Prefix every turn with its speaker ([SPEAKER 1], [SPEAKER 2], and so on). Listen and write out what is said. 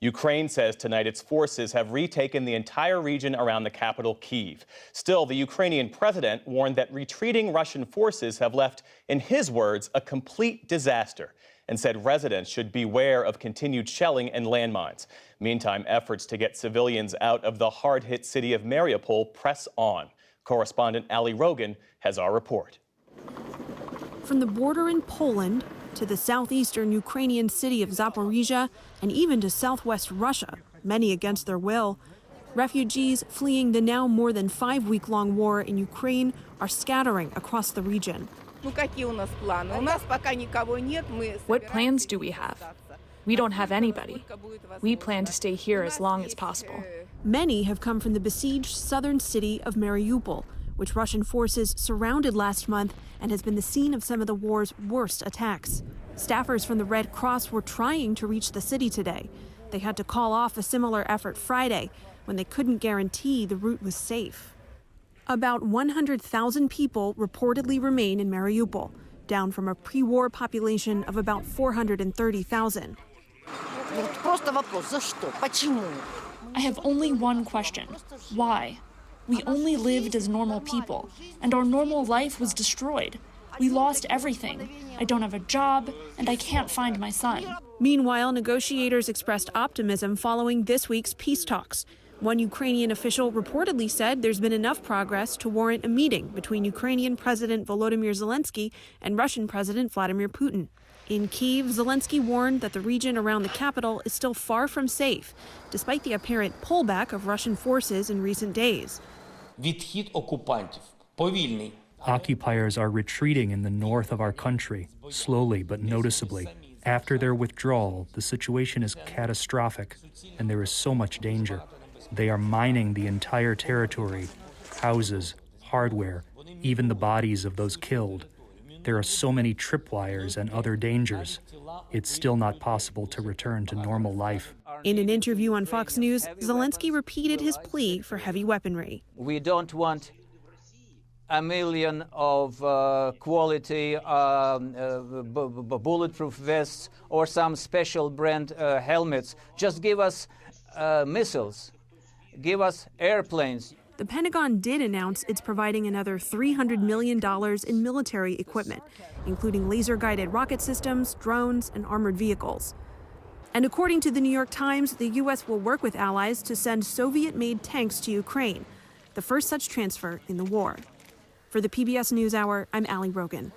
[SPEAKER 1] Ukraine says tonight its forces have retaken the entire region around the capital, Kyiv. Still, the Ukrainian president warned that retreating Russian forces have left, in his words, a complete disaster, and said residents should beware of continued shelling and landmines. Meantime, efforts to get civilians out of the hard-hit city of Mariupol press on. Correspondent Ali Rogan has our report.
[SPEAKER 2] From the border in Poland to the southeastern Ukrainian city of Zaporizhia and even to southwest Russia, many against their will, refugees fleeing the now more than 5-week-long war in Ukraine are scattering across the region.
[SPEAKER 3] What plans do we have? We don't have anybody. We plan to stay here as long as possible.
[SPEAKER 2] Many have come from the besieged southern city of Mariupol, which Russian forces surrounded last month and has been the scene of some of the war's worst attacks. Staffers from the Red Cross were trying to reach the city today. They had to call off a similar effort Friday when they couldn't guarantee the route was safe. About 100,000 people reportedly remain in Mariupol, down from a pre-war population of about 430,000.
[SPEAKER 4] I have only one question. Why? We only lived as normal people, and our normal life was destroyed. We lost everything. I don't have a job, and I can't find my son.
[SPEAKER 2] Meanwhile, negotiators expressed optimism following this week's peace talks. One Ukrainian official reportedly said there's been enough progress to warrant a meeting between Ukrainian President Volodymyr Zelensky and Russian President Vladimir Putin. In Kyiv, Zelensky warned that the region around the capital is still far from safe, despite the apparent pullback of Russian forces in recent days.
[SPEAKER 5] Occupiers are retreating in the north of our country, slowly but noticeably. After their withdrawal, the situation is catastrophic, and there is so much danger. They are mining the entire territory, houses, hardware, even the bodies of those killed. There are so many tripwires and other dangers. It's still not possible to return to normal life.
[SPEAKER 2] In an interview on Fox News, Zelensky repeated his plea for heavy weaponry.
[SPEAKER 6] We don't want a million of quality bulletproof vests or some special brand helmets. Just give us missiles. Give us airplanes.
[SPEAKER 2] The Pentagon did announce it's providing another $300 million in military equipment, including laser-guided rocket systems, drones, and armored vehicles. And according to the New York Times, the U.S. will work with allies to send Soviet-made tanks to Ukraine, the first such transfer in the war. For the PBS NewsHour, I'm Ali Rogan.